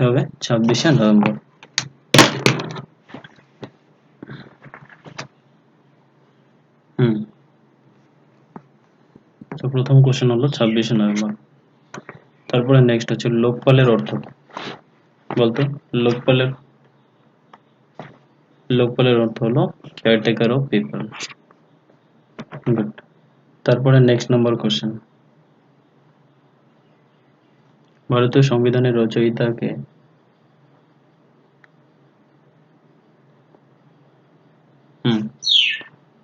হবে 26শে নভেম্বর। তো প্রথম কোশ্চেন হলো 26শে নভেম্বর। তারপরে নেক্সট হচ্ছে লোকপালের অর্থ বলতো। লোকপালের অর্থ হলো কেয়ারটেকার অফ পিপল। গুড। তারপরে নেক্সট নম্বর কোশ্চেন, ভারতীয় সংবিধানের রচয়িতা কে?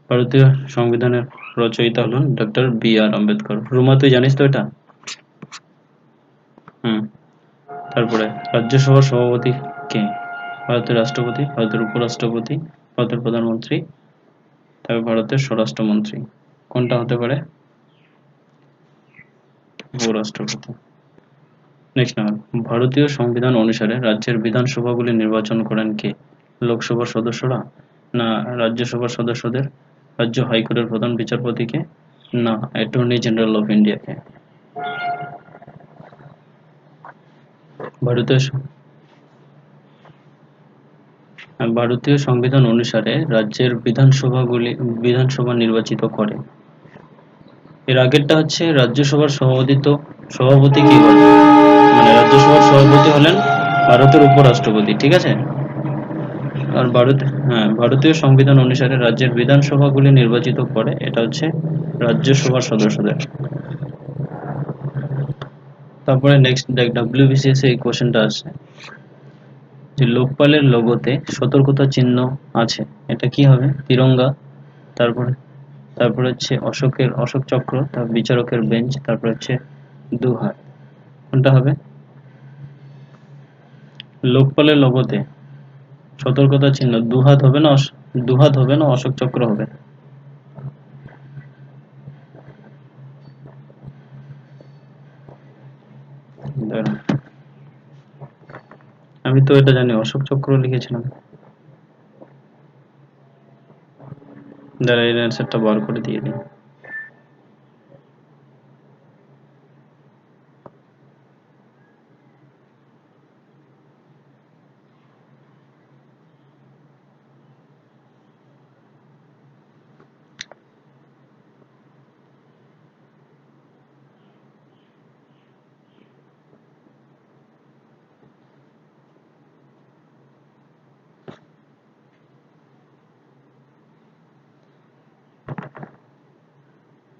ভারতীয় সংবিধানের রচয়িতা হলেন ডক্টর বি.আর. আম্বেদকর। রুমা, তুই জানিস তো এটা? তারপরে রাজ্যসভার সভাপতি কে? ভারতের রাষ্ট্রপতি, ভারতের উপরাষ্ট্রপতি, ভারতের প্রধানমন্ত্রী, তারপর ভারতের স্বরাষ্ট্রমন্ত্রী। কোনটা হতে পারে? উপরাষ্ট্রপতি। নেক্সট নাম্বার, ভারতীয় সংবিধান অনুসারে রাজ্যের বিধানসভাগুলি নির্বাচন করেন কে? লোকসভার সদস্যরা, না রাজ্যসভার সদস্যদের, রাজ্য হাইকোর্টের প্রধান বিচারপতিকে, না অ্যাটর্নি জেনারেল অফ ইন্ডিয়াকে? ভারতীয় সংবিধান অনুসারে রাজ্যের বিধানসভা নির্বাচিত করে। এর আগেরটা হচ্ছে রাজ্যসভার সভাপতি কি হন? মানে রাজ্যসভার সভাপতি হলেন ভারতের উপরাষ্ট্রপতি, ঠিক আছে? আর ভারতীয় সংবিধান অনুসারে রাজ্যের বিধানসভাগুলি নির্বাচিত করে, এটা হচ্ছে রাজ্যসভার সদস্যদের। তারপরে নেক্সট দেখ, WBCS এই কোশ্চেনটা আসছে যে লোকপালের লোগোতে সতর্কতা চিহ্ন আছে, এটা কি হবে? তিরঙ্গা, তারপরে হচ্ছে অশোক চক্র, তারপর বিচারকের বেঞ্চ, তারপর হচ্ছে দুহাত। কোনটা হবে? লোকপালের লোগোতে সতর্কতা চিহ্ন দুহাত হবে না অশোক চক্র হবে? দাঁড়া, আমি তো এটা জানি, অশোক চক্র লিখেছিলাম। দাঁড়া, এর অ্যান্সারটা বার করে দিয়ে দিই।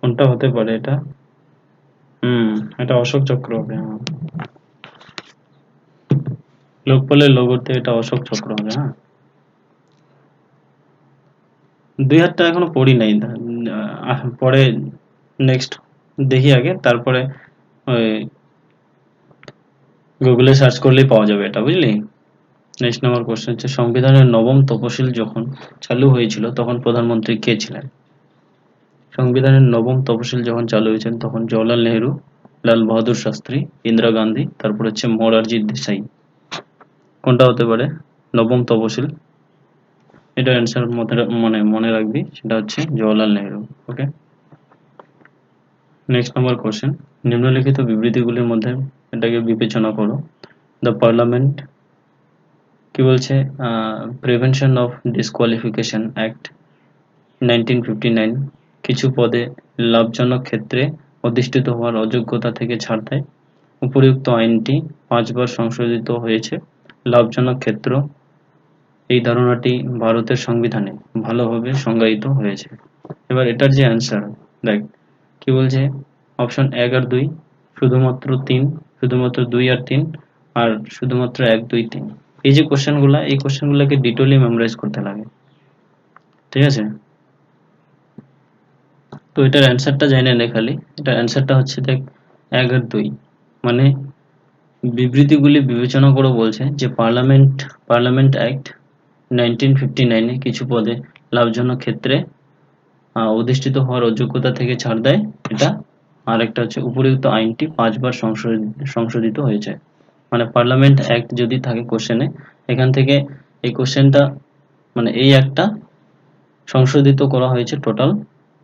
কোনটা হতে পারে এটা? এটা অশোক চক্র হবে। হ্যাঁ, লোকপালের লোগোতে এটা অশোক চক্র হবে। হ্যাঁ, দুই হাতটা এখনো পড়ি নাই। পরে নেক্সট দেখি আগে, তারপরে ওই গুগলে সার্চ করলেই পাওয়া যাবে এটা, বুঝলি? নেক্সট নাম্বার কোশ্চেন হচ্ছে সংবিধানের নবম তফসিল যখন চালু হয়েছিল তখন প্রধানমন্ত্রী কে ছিলেন? সংবিধানের নবম তফসিল যখন চালু হয়েছিল তখন জওহরলাল নেহেরু, লাল বাহাদুর শাস্ত্রী, ইন্দিরা গান্ধী, তারপর হচ্ছে মোরারজি দেশাই। কোনটা হতে পারে নবম তফসিল? এটা অ্যান্সার মনে রাখবি, সেটা হচ্ছে জওহরলাল নেহেরু। ওকে। নেক্সট নাম্বার কোশ্চেন, নিম্নলিখিত বিবৃতিগুলির মধ্যে এটাকে বিবেচনা করো। দ্য পার্লামেন্ট কি বলছে? প্রিভেনশন অফ ডিসকোয়ালিফিকেশন অ্যাক্ট 1959 কিছু পদে লাভজনক ক্ষেত্রে অধিষ্ঠিত হওয়ার অযোগ্যতা থেকে ছাড় দেয়। উপরিউক্ত আইনটি 5 বার সংশোধিত হয়েছে। লাভজনক ক্ষেত্র এই ধারণাটি ভারতের সংবিধানে ভালোভাবে সংজ্ঞায়িত হয়েছে। এবার এটার যে অ্যান্সার দেখ কি বলছে, অপশন 1 আর 2, শুধুমাত্র 3, শুধুমাত্র 2 আর 3, আর শুধুমাত্র 1, 2, 3। এই যে এই কোশ্চেনগুলোকে ডিটেইলি মেমোরাইজ করতে লাগে, ঠিক আছে? তো এটার অ্যান্সারটা জেনে নে খালি। এটার অ্যান্সারটা হচ্ছে দেখ 1 আর 2। মানে বিবৃতিগুলি বিবেচনা করে বলছে যে পার্লামেন্ট অ্যাক্ট 1959 এ কিছু পদে লাভজনক ক্ষেত্রে অধিষ্ঠিত হওয়ার অযোগ্যতা থেকে ছাড় দেয় এটা। আর একটা হচ্ছে উপরিউক্ত আইনটি 5 বার সংশোধিত হয়েছে। মানে পার্লামেন্ট অ্যাক্ট যদি থাকে কোশ্চেনে, এখান থেকে এই কোশ্চেনটা মানে এই একটা সংশোধিত করা হয়েছে টোটাল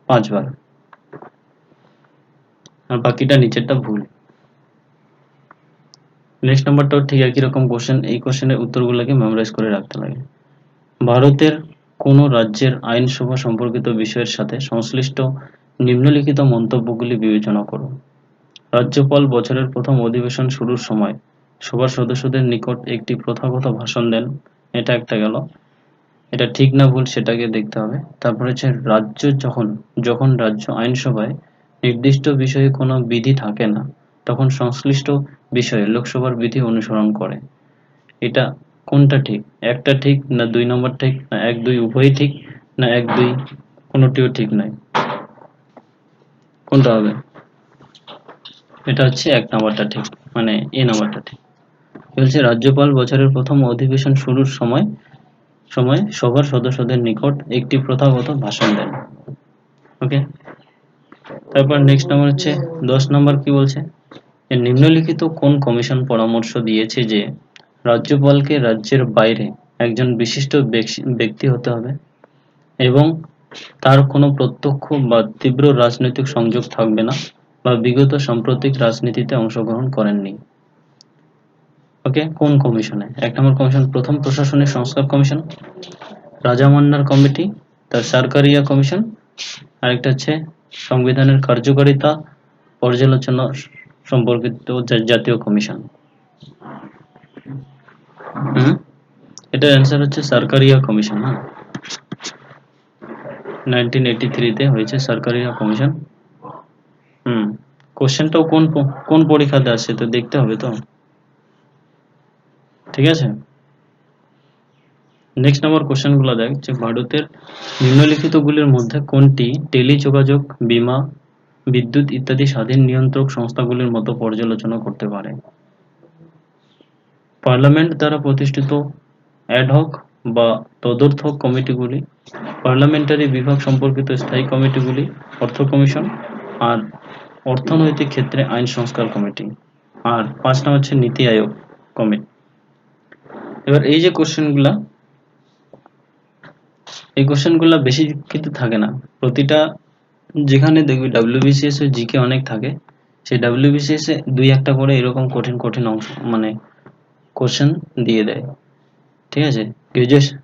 5 বার, আর বাকিটা নিচেরটা ভুল। নেক্সট নাম্বারটাও ঠিক একই রকম কোশ্চেন, এই কোশ্চেনের উত্তরগুলোকে মেমোরাইজ করে রাখতে লাগে। ভারতের কোন রাজ্যের আইনসভা সম্পর্কিত বিষয়ের সাথে সংশ্লিষ্ট নিম্নলিখিত মন্তব্যগুলি বিবেচনা করো। রাজ্যপাল বছরের প্রথম অধিবেশন শুরুর সময় সভার সদস্যদের নিকট একটি প্রথাগত ভাষণ দেন, এটা একটা গেল। এটা ঠিক না ভুল সেটাকে দেখতে হবে। তারপরে হচ্ছে রাজ্য যখন যখন রাজ্য আইনসভায় নির্দিষ্ট বিষয়ে কোনো বিধি থাকে না, তখন সংশ্লিষ্ট বিষয়ে লোকসভার বিধি অনুসরণ করে। এটা কোনটা ঠিক? একটা ঠিক না ২ নম্বর ঠিক না ১-২ উভয়ই ঠিক না ১-২ কোনোটিও ঠিক নয়? কোনটা হবে? এটা হচ্ছে ১ নাম্বারটা ঠিক, মানে এ নাম্বারটা ঠিক। বলছে রাজ্যপাল বছরের প্রথম অধিবেশন শুরুর সময় সময় সভার সদস্যদের নিকট একটি প্রথাগত ভাষণ দেন। ওকে, তারপর নেক্সট নাম্বার হচ্ছে ১০ নাম্বার কি বলছে, যে নিম্নলিখিত কোন কমিশন পরামর্শ দিয়েছে যে রাজ্যপালকে রাজ্যের বাইরে একজন বিশিষ্ট ব্যক্তি হতে হবে এবং তার কোনো প্রত্যক্ষ বা তীব্র রাজনৈতিক সংযোগ থাকবে না বা বিগত সাম্প্রতিক রাজনীতিতে অংশগ্রহণ করেননি? ওকে, কোন কমিশনে? ১ নম্বর কমিশন প্রথম প্রশাসনিক সংস্কার কমিশন, রাজামান্নার কমিটি, তার সরকারিয়া কমিশন, আরেকটা হচ্ছে সংবিধানের কার্যকারিতা পর্যালোচনা সম্পর্কিত জাতীয় কমিশন। এটার অ্যান্সার হচ্ছে সরকারিয়া কমিশন। 1983-তে হয়েছে সরকারিয়া কমিশন। কোশ্চেনটাও কোন পরীক্ষাতে আসছে তো দেখতে হবে তো, ঠিক আছে। নেক্সট নাম্বার কোশ্চেনগুলো দেখ, যে ভারতের নিম্নলিখিতগুলির মধ্যে কোনটি টেলিযোগাযোগ, বীমা, বিদ্যুৎ ইত্যাদি স্বাধীন নিয়ন্ত্রক সংস্থাগুলির মতো পর্যালোচনা করতে পারে? পার্লামেন্ট দ্বারা প্রতিষ্ঠিত অ্যাডহক বা তদর্থক কমিটিগুলি, পার্লামেন্টারি বিভাগ সম্পর্কিত স্থায়ী কমিটিগুলি, অর্থ কমিশন, আর অর্থনৈতিক ক্ষেত্রে আইন সংস্কার কমিটি, আর ৫ নম্বর হচ্ছে নীতি আয়োগ কমিটি। এবার এই যে কোশ্চেনগুলা, এই কোশ্চেনগুলো বেশি কিন্তু থাকে না, প্রতিটা যেখানে দেখবি ডাব্লিউবিসিএস এর জিকে অনেক থাকে, সেই ডাব্লিউবিসিএস এ ২-১টা করে এরকম কঠিন কঠিন অংশ মানে কোশ্চেন দিয়ে দেয়, ঠিক আছে। গ্রাজুয়েশন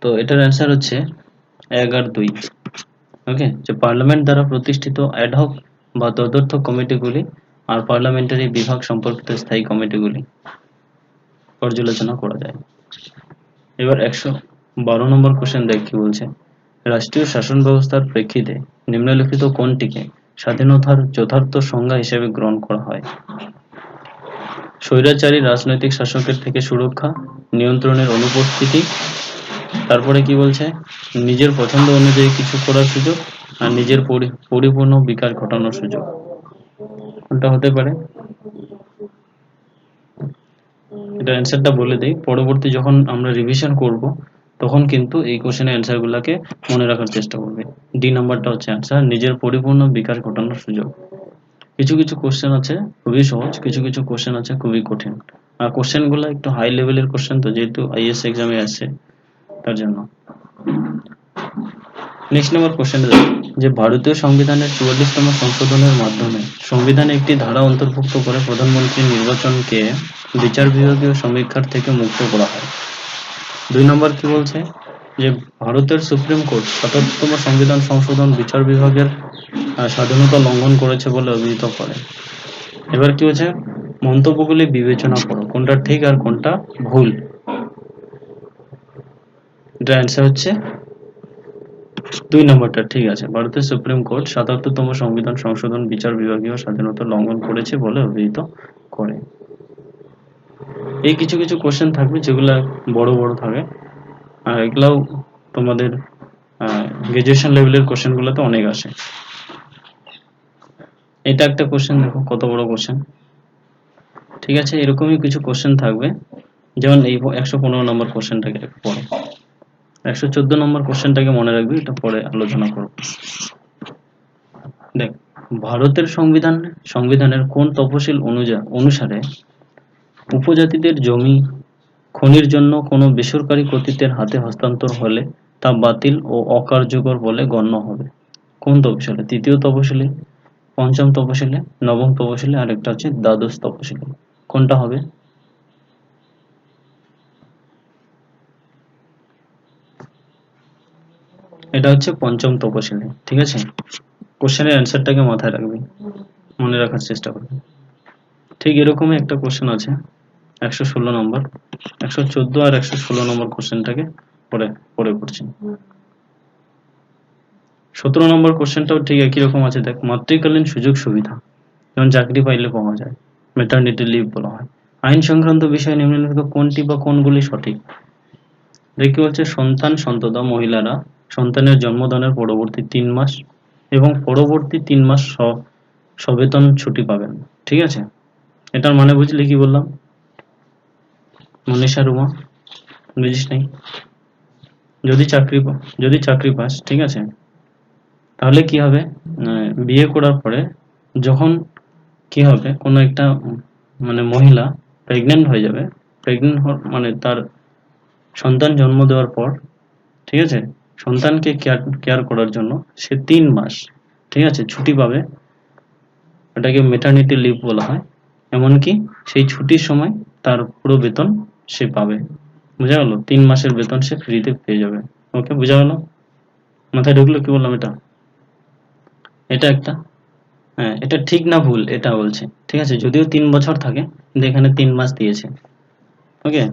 তো এটার অ্যান্সার হচ্ছে ১ আর ২। ওকে, যে পার্লামেন্ট দ্বারা প্রতিষ্ঠিত অ্যাডহক বা তদর্থক কমিটিগুলি আর পার্লামেন্টারি বিভাগ সম্পর্কিত স্থায়ী কমিটিগুলি পর্যালোচনা করা যায়। এবার ১১২ নম্বর কোশ্চেন দেখ কি বলছে, রাষ্ট্রীয় শাসন ব্যবস্থার প্রেক্ষিতে নিম্নলিখিত কোনটিকে স্বাধীনতার যথার্থ সংজ্ঞা হিসেবে গ্রহণ করা হয়? স্বৈরাচারী রাজনৈতিক শাসকের থেকে সুরক্ষা, নিয়ন্ত্রণের অনুপস্থিতি, তারপরে কি বলছে, নিজের পছন্দ অনুযায়ী কিছু করার সুযোগ, আর নিজের পরিপূর্ণ বিকাশ ঘটানোর সুযোগ। কোনটা হতে পারে? এটা অ্যান্সারটা বলে দেই, পরবর্তী যখন আমরা রিভিশন করব তখন কিন্তু এই কোশ্চেনের অ্যান্সারগুলোকে মনে রাখার চেষ্টা করবে। ডি নাম্বারটা হচ্ছে অ্যান্সার, নিজের পরিপূর্ণ বিকাশ ঘটানোর সুযোগ। কিছু কিছু কোশ্চেন আছে খুবই সহজ, কিছু কিছু কোশ্চেন আছে খুবই কঠিন, আর কোশ্চেনগুলো একটু হাই লেভেলের কোশ্চেন তো, যেহেতু আইএস এক্সামে আসছে তার জন্য। নেক্সট নাম্বার কোশ্চেন, যে ভারতীয় সংবিধানের ৪৪তম সংশোধনের মাধ্যমে সংবিধানে একটি ধারা অন্তর্ভুক্ত করে প্রধানমন্ত্রীর নির্বাচনকে বিচার বিভাগীয় সমীক্ষার থেকে মুক্ত করা হয়। ২ নম্বর কি বলছে, যে ভারতের সুপ্রিম কোর্ট ৭৭তম সংবিধান সংশোধন বিচার বিভাগের স্বাধীনতা লঙ্ঘন করেছে বলে অভিহিত করে। এবার কি হচ্ছে, মন্তব্যগুলি বিবেচনা করো কোনটা ঠিক আর কোনটা ভুল। এটা অ্যান্সার হচ্ছে ২ নম্বরটা ঠিক আছে, ভারতের সুপ্রিম কোর্ট ৭৭তম সংবিধান সংশোধন বিচার বিভাগীয় স্বাধীনতা লঙ্ঘন করেছে বলে অভিহিত করে। এই কিছু কিছু কোশ্চেন থাকবে যেগুলো বড় বড় থাকে, আর এগুলাও তোমাদের গ্রাজুয়েশন লেভেলের কোশ্চেনগুলোতে অনেক আসে। এটা একটা কোশ্চেন, দেখো কত বড় কোশ্চেন, ঠিক আছে। এরকমই কিছু কোশ্চেন থাকবে, যেমন এই ১১৫ নম্বর কোশ্চেনটাকে পড়ো, ১১৪ নম্বর কোশ্চেনটাকে মনে রাখবি, এটা পরে আলোচনা করব। দেখ, ভারতের সংবিধানের কোন তফসিল অনুসারে উপজাতিদের জমি খনির জন্য কোনো বেসরকারি কর্তৃত্বের হাতে হস্তান্তর হলে তা বাতিল ও অকার্যকর বলে গণ্য হবে? কোন তফসিলে? তৃতীয় তফসিলে, পঞ্চম তপশিলি, নবম তপশিলি, আর একটা হচ্ছে দ্বাদশ তপশিলি। কোনটা হবে? এটা হচ্ছে পঞ্চম তপশিলি, ঠিক আছে? কোশ্চেনের অ্যান্সারটাকে মাথায় রাখবি, মনে রাখার চেষ্টা করবি। ঠিক এরকমই একটা কোশ্চেন আছে 116 নম্বর, 114 আর 116 নম্বর কোশ্চেনটাকে পরে পরে করছি। 17 নম্বর কোশ্চেনটাও ঠিক একই রকম আছে, দেখ। মাতৃকালীন সুযোগ সুবিধা যেমন চাকরি পাইলে পাওয়া যায়, ম্যাটারনিটি লিভ বলা হয়। আইন সংক্রান্ত বিষয়ে নিম্নলিখিত কোনটি বা কোনগুলি সঠিক? দেখি বলছে সন্তান সন্ততা মহিলারা সন্তানের জন্মদানের পরবর্তী 3 মাস এবং পরবর্তী 3 মাস সবেতন ছুটি পাবেন, ঠিক আছে? এটার মানে বুঝলি কি বললাম? মনীষা, রুমা, বুঝিস নাই? যদি চাকরি পাস, ঠিক আছে, তাহলে কি হবে? বিয়ে করার পরে যখন কি হবে, কোনো একটা মানে মহিলা প্রেগনেন্ট হয়ে যাবে, প্রেগনেন্ট মানে তার সন্তান জন্ম দেওয়ার পর, ঠিক আছে, সন্তানকে কেয়ার করার জন্য সে 3 মাস, ঠিক আছে, ছুটি পাবে। এটাকে মেটারনিটি লিভ বলা হয়। এমনকি সেই ছুটির সময় তার পুরো বেতন সে পাবে। বোঝা গেল? 3 মাসের বেতন সে ফ্রিতে পেয়ে যাবে। ওকে, বোঝা গেল? মাথায় ঢুকলো কি বললাম এটা? এটা একটা, হ্যাঁ, এটা ঠিক না ভুল এটা বলছে, ঠিক আছে? যদিও 3 বছর থাকে, কিন্তু এখানে 3 মাস দিয়েছে। ওকে,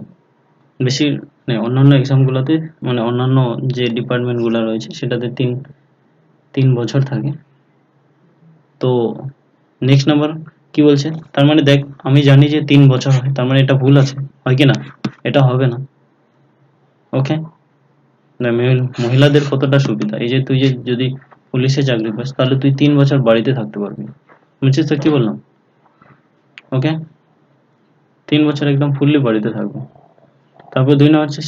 বেশি মানে অন্যান্য এক্সাম গুলোতে, মানে অন্যান্য যে ডিপার্টমেন্ট গুলো রয়েছে সেটাতে 3 বছর থাকে। তো নেক্সট নাম্বার কি বলছে? তার মানে দেখ, আমি জানি যে 3 বছর হয়, তার মানে এটা ভুল আছে, হয় কি না? এটা হবে না। ওকে, মহিলাদের কতটা সুবিধা, এই যে তুই যে যদি পুলিশে চাকরি পাস তাহলে তুই 3 বছর বাড়িতে থাকতে পারবি। বুঝছিস তো কি বললাম? ওকে, 3 বছর একদম ফুললি বাড়িতে থাকবো। তারপর 2 নম্বর হচ্ছে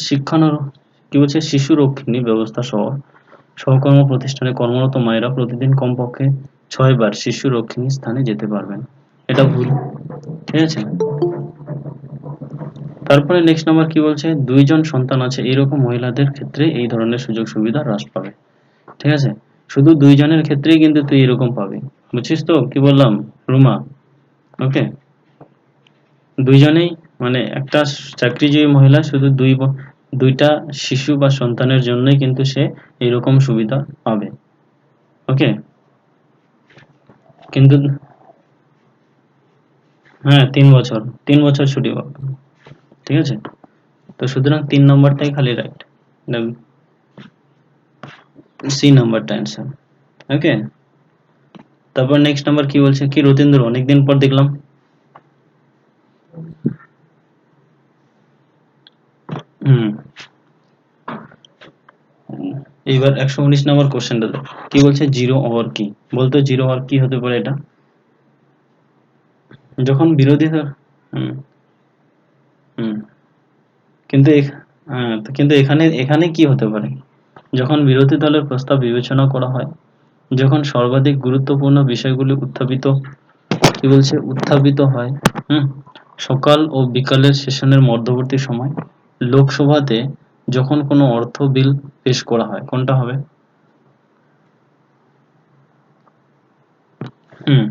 কি বলছে, শিশু রক্ষিণী ব্যবস্থা সহ সহকর্ম প্রতিষ্ঠানে কর্মরত মায়েরা প্রতিদিন কমপক্ষে 6 বার শিশু রক্ষিণী স্থানে যেতে পারবেন। এটা ভুল, ঠিক আছে? তারপরে নেক্সট নাম্বার কি বলছে, 2 জন সন্তান আছে এরকম মহিলাদের ক্ষেত্রে এই ধরনের সুযোগ সুবিধা হ্রাস পাবে, ঠিক আছে? শুধু 2 জনের ক্ষেত্রেই কিন্তু তুই এরকম পাবি। বুঝছিস তো কি বললাম, রুমা? ওকে, 2 জনেই, মানে একটা চাকরিজীবী মহিলা শুধু 2টা শিশু বা সন্তানের জন্যই কিন্তু সে এরকম সুবিধা পাবে। ওকে, কিন্তু হ্যাঁ, 3 বছর ছুটি পাবে, ঠিক আছে? তো সুতরাং 3 নম্বরটাই খালি রাইট, সি নাম্বারটা অ্যান্সার। ওকে, তারপর নেক্সট নাম্বার কি বলছে, কি রতীন্দ্র অনেকদিন পর দেখলাম। হুম, এইবার 119 নম্বর কোশ্চেনটা দেখ, কি বলছে, জিরো ওভার কি? বলতো জিরো ওভার কি হতে পারে এটা? যখন বিরোধী দল, হুম হুম কিন্তু কিন্তু এখানে এখানে কি হতে পারে? যখন বিরোধী দলের প্রস্তাব বিবেচনা করা হয়, যখন সর্বাধিক গুরুত্বপূর্ণ বিষয়গুলি কি বলছে, উত্থাপিত হয়, হুম, সকাল ও বিকালের সেশনের মধ্যবর্তী সময়, লোকসভাতে যখন কোনো অর্থ বিল পেশ করা হয়, কোনটা হবে? হুম,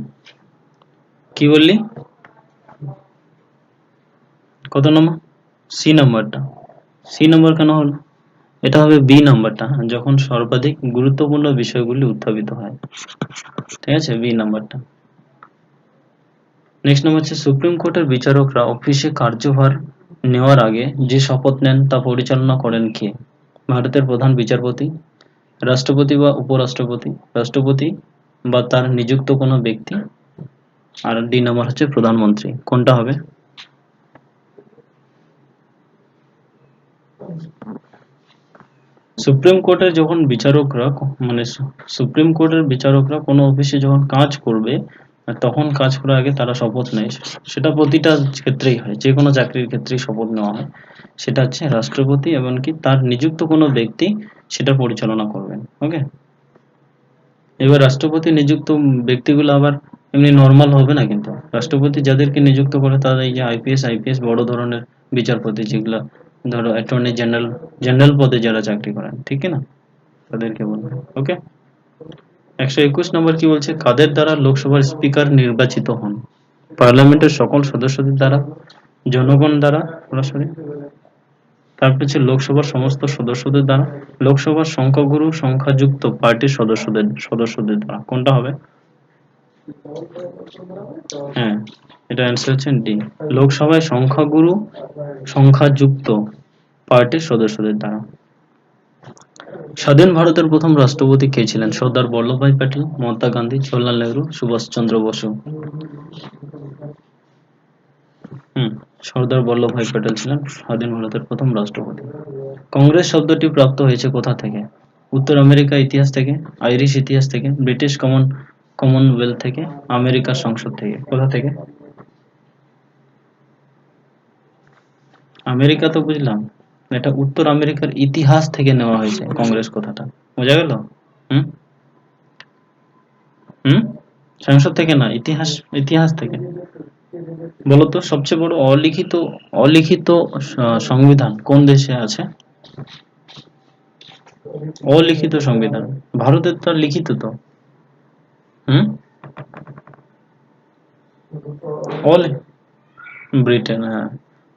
কি বললি? কত নম্বর? সি নাম্বারটা। সি নাম্বার কেন হলো? এটা হবে বি নাম্বারটা, যখন সর্বাধিক গুরুত্বপূর্ণ বিষয়গুলি উত্থাপিত হয়, ঠিক আছে, বি নাম্বারটা। নেক্সট নাম্বার হচ্ছে, সুপ্রিম কোর্টের বিচারকরা অফিসে কার্যভার নেওয়ার আগে যে শপথ নেন তা পরিচালনা করেন কে? ভারতের প্রধান বিচারপতি, রাষ্ট্রপতি বা উপরাষ্ট্রপতি, রাষ্ট্রপতি বা তার নিযুক্ত কোনো ব্যক্তি, আর ডি নাম্বার হচ্ছে প্রধানমন্ত্রী। কোনটা হবে? সুপ্রিম কোর্টের যখন বিচারকরা মানে সুপ্রিম কোর্টের বিচারকরা কোনো অফিসে যখন কাজ করবে, তখন কাজ করার আগে তারা শপথ নেয়। সেটা প্রতিটা ক্ষেত্রেই হয়, যে কোনো চাকরির ক্ষেত্রেই শপথ নেওয়া হয়। সেটা হচ্ছে রাষ্ট্রপতি, এমনকি তার নিযুক্ত কোনো ব্যক্তি সেটা পরিচালনা করবেন। ওকে, এবার রাষ্ট্রপতি নিযুক্ত ব্যক্তিগুলো আবার এমনি নর্মাল হবে না, কিন্তু রাষ্ট্রপতি যাদেরকে নিযুক্ত করে তারা এই যে আইপিএস বড় ধরনের বিচারপতি, যেগুলা ধরো অ্যাটর্নি জেনারেল, জেনারেল পদে যারা চাকরি করেন, ঠিক না, তাদেরকে বলবো। ওকে, 121 নম্বর কি বলছে, কাদের দ্বারা লোকসভার স্পিকার নির্বাচিত হন? পার্লামেন্টের সকল সদস্যদের দ্বারা, জনগণ দ্বারা সরাসরি, তারপর হচ্ছে লোকসভার সমস্ত সদস্যদের দ্বারা, লোকসভার সংখ্যাগুরু সংখ্যাযুক্ত পার্টির সদস্যদের দ্বারা। কোনটা হবে? হ্যাঁ, এটা অ্যান্সার হচ্ছে ডি, লোকসভায় সংখ্যাগুরু সংখ্যাযুক্ত পার্টির সদস্যদের দ্বারা। স্বাধীন ভারতের প্রথম রাষ্ট্রপতি কে ছিলেন? সর্দার বল্লভভাই প্যাটেল, মহাত্মা গান্ধী, জওহরলাল নেহরু, সুভাষচন্দ্র বসু। সর্দার বল্লভভাই প্যাটেল ছিলেন স্বাধীন ভারতের প্রথম রাষ্ট্রপতি। কংগ্রেস শব্দটি প্রাপ্ত হয়েছে কোথা থেকে? উত্তর আমেরিকা ইতিহাস থেকে, আইরিশ ইতিহাস থেকে, ব্রিটিশ কমনওয়েলথ থেকে, আমেরিকার সংসদ থেকে। কোথা থেকে? আমেরিকা তো বুঝলাম, এটা উত্তর আমেরিকার ইতিহাস থেকে নেওয়া হয়েছে কংগ্রেস কথাটা। বোঝা গেল? হুম হুম সংসদ থেকে না, ইতিহাস, ইতিহাস থেকে। বলতো সবচেয়ে বড় অলিখিত অলিখিত সংবিধান কোন দেশে আছে? অলিখিত সংবিধান ভারতের তো লিখিত তো। হুম ব্রিটেন, হ্যাঁ।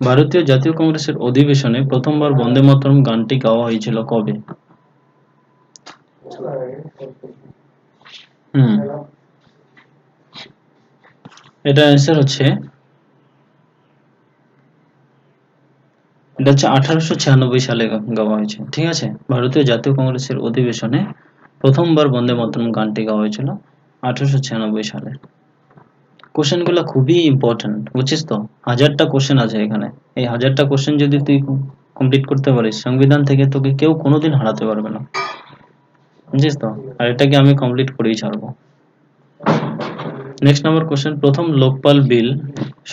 ভারতীয় জাতীয় কংগ্রেসের অধিবেশনে প্রথমবার বন্দে মাতরম গানটি গাওয়া হয়েছিল কবে? হুম এটা অ্যান্সার হচ্ছে, এটা হচ্ছে 1896 সালে গাওয়া হয়েছে। ঠিক আছে, ভারতীয় জাতীয় কংগ্রেসের অধিবেশনে প্রথমবার বন্দে মাতরম গানটি গাওয়া হয়েছিল 1896 সালে। কোশ্চেন গুলো খুবই ইম্পর্টেন্ট, বুঝছিস তো? 1000টা কোশ্চেন আছে এখানে। এই 1000টা কোশ্চেন যদি তুই কমপ্লিট করতে পারিস, সংবিধান থেকে তোকে কেউ কোনোদিন হারাতে পারবে না, বুঝছিস তো? আর এটাকে আমি কমপ্লিট করেই ছাড়বো। নেক্সট নাম্বার কোশ্চেন, প্রথম লোকপাল বিল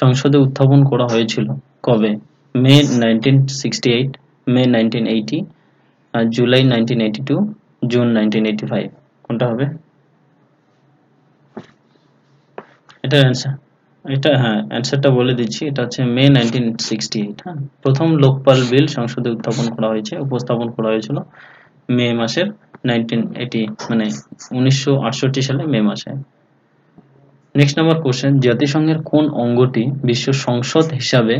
সংসদে উত্থাপন করা হয়েছিল কবে? মে 1968, মে 1980, আর জুলাই 1982, জুন 1985। কোনটা হবে? এটা অ্যান্সার, এটা হ্যাঁ অ্যান্সারটা বলে দিচ্ছি, এটা হচ্ছে মে 1968। হ্যাঁ, প্রথম লোকপাল বিল সংসদে উত্থাপন করা হয়েছে, উপস্থাপন করা হয়েছিল মে মাসের 1980, মানে 1968 সালে মে মাসে। নেক্সট নাম্বার কোশ্চেন, জাতিসংঘের কোন অঙ্গটি বিশ্ব সংসদ হিসাবে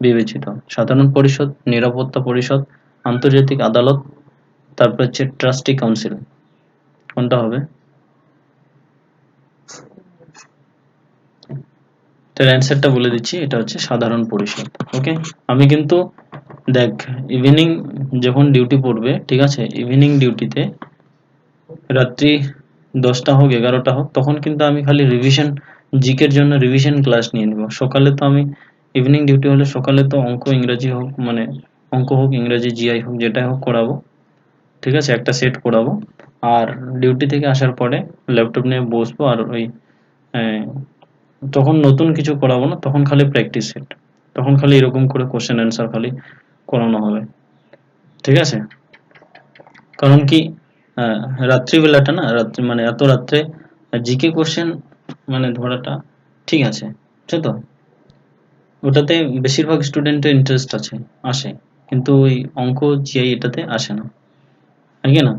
বিবেচিত? সাধারণ পরিষদ, নিরাপত্তা পরিষদ, আন্তর্জাতিক আদালত, তারপর হচ্ছে ট্রাস্টি কাউন্সিল। কোনটা হবে? এটার অ্যান্সারটা বলে দিচ্ছি, এটা হচ্ছে সাধারণ পরিষদ। ওকে, আমি কিন্তু দেখ, ইভিনিং যখন ডিউটি পড়বে, ঠিক আছে, ইভিনিং ডিউটিতে রাত্রি 10টা হোক 11টা হোক, তখন কিন্তু আমি খালি রিভিশন, জিকের জন্য রিভিশন ক্লাস নিয়ে নেব। সকালে তো আমি, ইভিনিং ডিউটি হলে সকালে তো অঙ্ক ইংরাজি হোক, মানে অঙ্ক হোক ইংরাজি জিআই হোক যেটাই হোক করাবো, ঠিক আছে, একটা সেট করাবো। আর ডিউটি থেকে আসার পরে ল্যাপটপ নিয়ে বসবো, আর ওই আহ, তখন নতুন কিছু করাবো না, তখন খালি প্র্যাকটিস সেট, তখন খালি এরকম করে কোশ্চেন অ্যান্সার খালি করানো হবে। ঠিক আছে, কারণ কি, আহ, রাত্রিবেলাটা না, রাত্রি মানে এত রাত্রে জিকে কোশ্চেন মানে ধরাটা ঠিক আছে, ঠিক তো? ওটাতে বেশিরভাগ স্টুডেন্টের ইন্টারেস্ট আছে, আসে, কিন্তু ওই অঙ্ক জিআই এটাতে আসে না, নাকি না?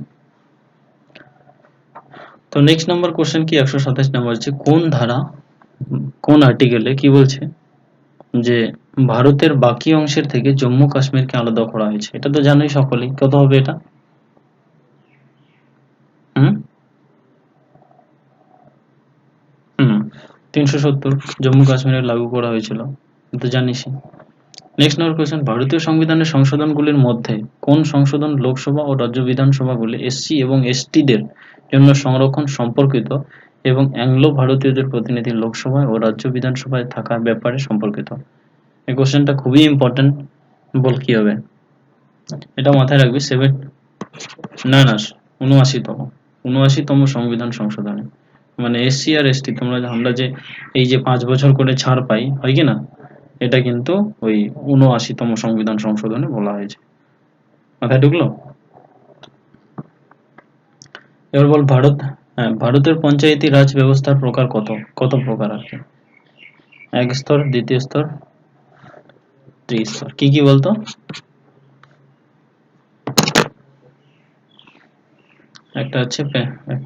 তো নেক্সট নাম্বার কোশ্চেন কি, 127 নাম্বার হচ্ছে, কোন ধারা, কোন আর্টিকেলে কি বলছে যে ভারতের বাকি অংশের থেকে জম্মু কাশ্মীরকে আলাদা করা হয়েছে? এটা তো জানোই সকলেই, কত হবে এটা? হুম হুম 370 জম্মু কাশ্মীরে লাগু করা হয়েছিল, তো জানিসই। নেক্সট নাম্বার কোয়েশ্চেন, ভারতীয় সংবিধানের সংশোধনগুলির মধ্যে কোন সংশোধন লোকসভা ও রাজ্য বিধানসভাগুলি এসসি এবং এসটিদের জন্য সংরক্ষণ সম্পর্কিত এবং অ্যাংলো ভারতীয়দের প্রতিনিধি লোকসভায় ও রাজ্য বিধানসভায় থাকার ব্যাপারে সম্পর্কিত? এই কোশ্চেনটা খুবই ইম্পর্টেন্ট। বল কি হবে? এটা মাথায় রাখবি, না না, 79তম, 79তম সংবিধান সংশোধনী। মানে এসসি আর এসটি, আমরা যে এই যে 5 বছর করে ছাড় পাই, হয় কি না, এটা কিন্তু ওই 79তম সংবিধান সংশোধনে বলা হয়েছে। মাথায় ঢুকলো? এবার বল, হ্যাঁ, ভারতের পঞ্চায়েতি রাজ ব্যবস্থার প্রকার কত, কত প্রকার আর কি? এক স্তর, দ্বিতীয় স্তর, ত্রিস্তর, কি কি বলতো? একটা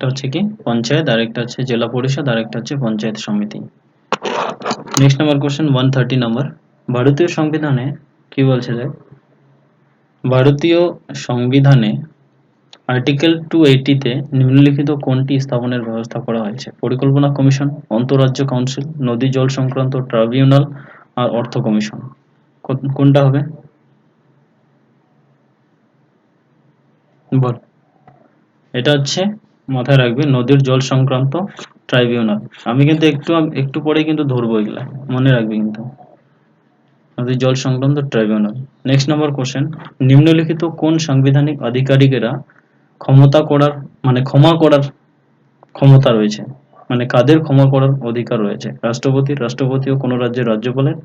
হচ্ছে কি পঞ্চায়েত, আর একটা হচ্ছে জেলা পরিষদ, আর একটা হচ্ছে পঞ্চায়েত সমিতি। নেক্সট নাম্বার কোশ্চেন 130 নাম্বার, ভারতীয় সংবিধানে কি বলছে যে ভারতীয় সংবিধানে আর্টিকেল 280 তে নিম্নলিখিত কোনটি স্থাপনের ব্যবস্থা করা হয়েছে? পরিকল্পনা কমিশন, আন্তঃরাজ্য কাউন্সিল, নদী জল সংক্রান্ত ট্রাইব্যুনাল, আর অর্থ কমিশন। কোনটা হবে বল? এটা হচ্ছে মাথায় রাখবে, নদীর জল সংক্রান্ত ট্রাইব্যুনাল। আমি কিন্তু একটু পরে কিন্তু ধরবো, এগুলা মনে রাখবে কিন্তু, নদীর জল সংক্রান্ত ট্রাইব্যুনাল। নেক্সট নাম্বার কোশ্চেন, নিম্নলিখিত কোন সাংবিধানিক আধিকারিকেরা ক্ষমা করার ক্ষমতা রয়েছে? মানে কাদের ক্ষমা করার অধিকার রয়েছে? রাষ্ট্রপতি ও কোন রাজ্যের রাজ্যপালের,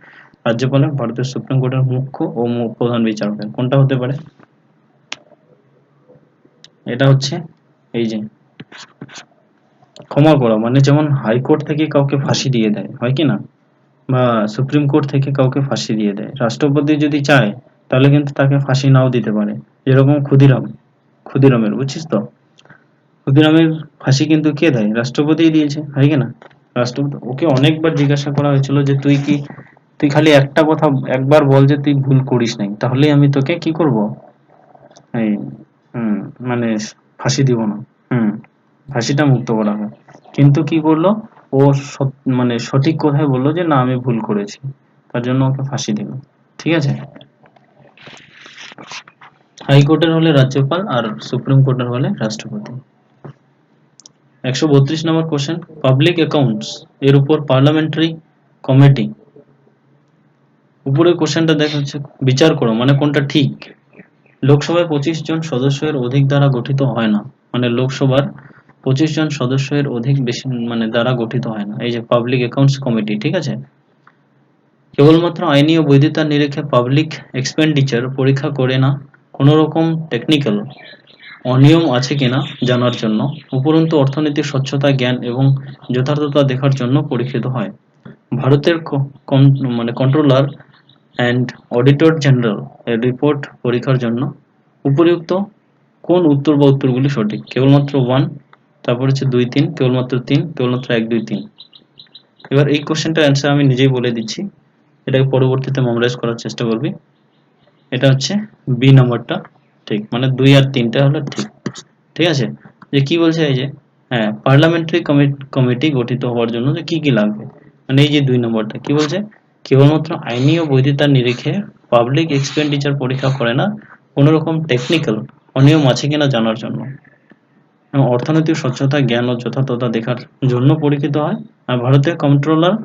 ভারতের সুপ্রিম কোর্টের মুখ্য ও প্রধান বিচারকের। কোনটা হতে পারে? এটা হচ্ছে এই যে ক্ষমা করা, মানে যেমন হাইকোর্ট থেকে কাউকে ফাঁসি দিয়ে দেয়, হয় কি না, বা সুপ্রিম কোর্ট থেকে কাউকে ফাঁসি দিয়ে দেয়, রাষ্ট্রপতি যদি চায় তাহলে কিন্তু তাকে ফাঁসি নাও দিতে পারে। যেরকম ক্ষুদিরামের, বুঝছিস তো? ক্ষুদিরামের ফাঁসি কিন্তু কে দেয়? রাষ্ট্রপতিই দিয়েছে, হয় কি না? রাষ্ট্রপতি, ওকে অনেকবার জিজ্ঞাসা করা হয়েছিল যে তুই খালি একটা কথা একবার বল যে তুই ভুল করিস নাই, তাহলেই আমি তোকে কি করব, এই হুম, মানে ফাঁসি দিব না। হুম, ফাঁসিটা মুক্ত করা হয়। কিন্তু কি করলো, ও মানে সঠিক কথাই বললো যে না আমি ভুল করেছি, তার জন্য ওকে ফাঁসি দিল। ঠিক আছে? হাইকোর্টের হলে রাজ্যপাল, আর সুপ্রিম কোর্টের হলে রাষ্ট্রপতি। 132 নম্বর কোশ্চেন, পাবলিক অ্যাকাউন্টস এর উপর পার্লামেন্টারি কমিটি, উপরের কোশ্চেনটা দেখা হচ্ছে, বিচার করো মানে কোনটা ঠিক। লোকসভায় 25 জন সদস্যের অধিক দ্বারা গঠিত হয় না, মানে লোকসভার 25 জন সদস্যের অধিক বেশি মানে দ্বারা গঠিত হয় না, এই যে পাবলিক অ্যাকাউন্টস কমিটি। ঠিক আছে? কেবলমাত্র আইনি ও বৈধতার নিরিখে পাবলিক এক্সপেন্ডিচার পরীক্ষা করে না, কোনো রকম টেকনিক্যাল অনিয়ম আছে কিনা জানার জন্য, উপরন্তু অর্থনীতির স্বচ্ছতা, জ্ঞান এবং যথার্থতা দেখার জন্য পরীক্ষিত হয়। ভারতের কন্ট্রোলার অ্যান্ড অডিটর জেনারেল এর রিপোর্ট পরীক্ষার জন্য উপরিউক্ত কোন উত্তর বা উত্তরগুলি সঠিক? কেবলমাত্র 1, তারপর হচ্ছে 2 3, কেবলমাত্র 3, কেবলমাত্র 1 2 3। এবার এই কোশ্চেনটার অ্যান্সার আমি নিজেই বলে দিচ্ছি, এটাকে পরবর্তীতে মেমোরাইজ করার চেষ্টা করবি। এটা হচ্ছে বি নাম্বারটা ঠিক, মানে 2 আর 3টা হলো ঠিক। ঠিক আছে? যে কি বলছে, এই যে হ্যাঁ, পার্লামেন্টারি কমিটি গঠিত হওয়ার জন্য যে কি কি লাগবে, মানে এই যে 2 নম্বরটা কি বলছে, কেবলমাত্র আইনি ও বৈধতার নিরিখে পাবলিক এক্সপেন্ডিচার পরীক্ষা করে না, কোনো রকম টেকনিক্যাল অনিয়ম আছে কিনা জানার জন্য, এবং অর্থনৈতিক স্বচ্ছতা, জ্ঞান ও যথার্থতা দেখার জন্য পরীক্ষিত হয়, আর ভারতের কন্ট্রোলার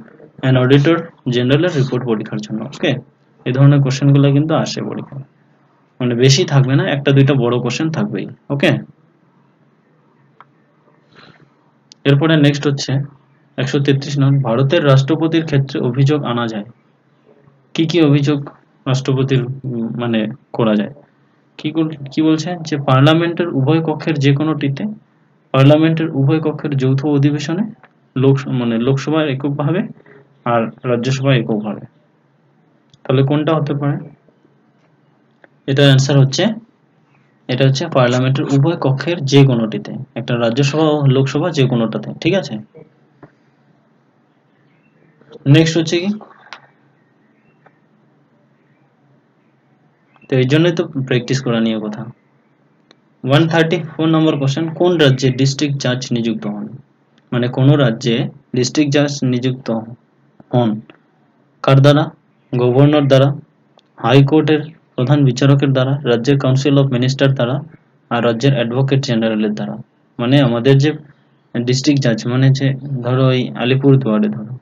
অ্যান্ড অডিটর জেনারেলের রিপোর্ট পরীক্ষার জন্য। ওকে, এই ধরনের কোশ্চেনগুলো কিন্তু আসে পরীক্ষা, মানে বেশি থাকবে না, একটা দুইটা বড় কোশ্চেন থাকবেই। ওকে, এরপরে নেক্সট হচ্ছে 133 নং, ভারতের রাষ্ট্রপতির ক্ষেত্রে অভিযোগ আনা যায়। কি কি অভিযোগ রাষ্ট্রপতির মানে করা যায়? কি বলছে যে পার্লামেন্টের উভয় কক্ষের যৌথ অধিবেশনে, লোকসভায় এককভাবে, আর রাজ্যসভায় এককভাবে। তাহলে কোনটা হতে পারে? এটার অ্যান্সার হচ্ছে, এটা হচ্ছে পার্লামেন্টের উভয় কক্ষের যে কোনোটিতে, একটা রাজ্যসভা ও লোকসভা যে কোনোটাতে। ঠিক আছে? নেক্সট হচ্ছে কি, তো এই জন্যই তো প্র্যাকটিস করা নিয়ে কথা। 134 নম্বর কোশ্চেন, কোন রাজ্যে ডিস্ট্রিক্ট জাজ নিযুক্ত হন? মানে কোন রাজ্যে ডিস্ট্রিক্ট জাজ নিযুক্ত হন কার দ্বারা? গভর্নর দ্বারা, হাইকোর্টের প্রধান বিচারকের দ্বারা, রাজ্যের কাউন্সিল অফ মিনিস্টার দ্বারা, আর রাজ্যের অ্যাডভোকেট জেনারেলের দ্বারা। মানে আমাদের যে ডিস্ট্রিক্ট জাজ, মানে যে ধরো এই আলিপুরদুয়ারে ধরো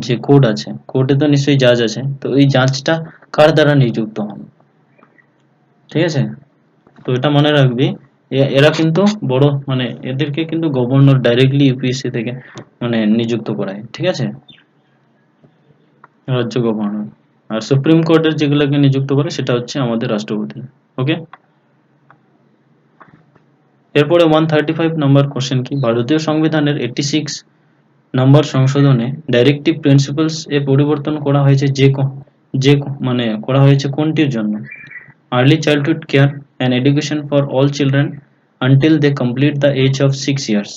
যে কোর্ট আছে, কোর্টে তো নিশ্চয়ই জাজ আছে, তো এই জাজটা কার দ্বারা নিযুক্ত হন? ঠিক আছে? তো এটা মনে রাখবি, এরা কিন্তু বড়, মানে এদেরকে কিন্তু গভর্নর ডাইরেক্টলি ইউপিএসসি থেকে মানে নিযুক্ত করায়। ঠিক আছে? রাজ্য গভর্নর। আর সুপ্রিম কোর্টের যেগুলোকে নিযুক্ত করে সেটা হচ্ছে আমাদের রাষ্ট্রপতি। ওকে, এরপরে 135 নম্বর কোশ্চেন কি, ভারতীয় সংবিধানের 86 নম্বর সংশোধনে ডাইরেক্টিভ প্রিন্সিপালস এ পরিবর্তন করা হয়েছে মানে করা হয়েছে কোনটির জন্য? Early childhood care and education for all children, until they complete the age of 6 years.